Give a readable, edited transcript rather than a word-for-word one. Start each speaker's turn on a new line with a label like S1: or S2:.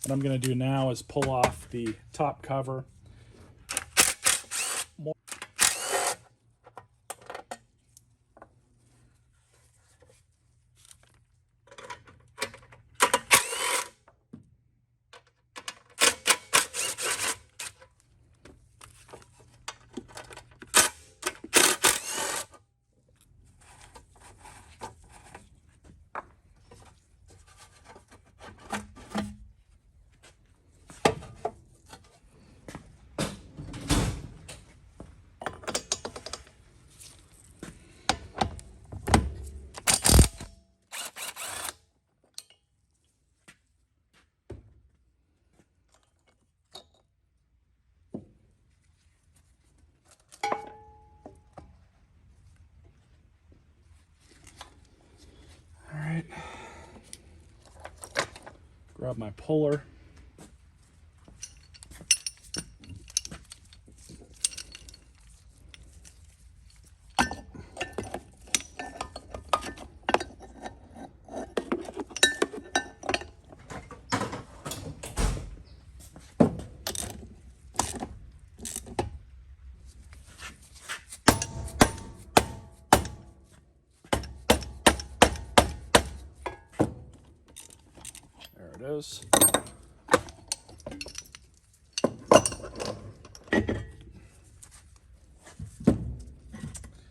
S1: What I'm going to do now is pull off the top cover. Grab my puller. There it is.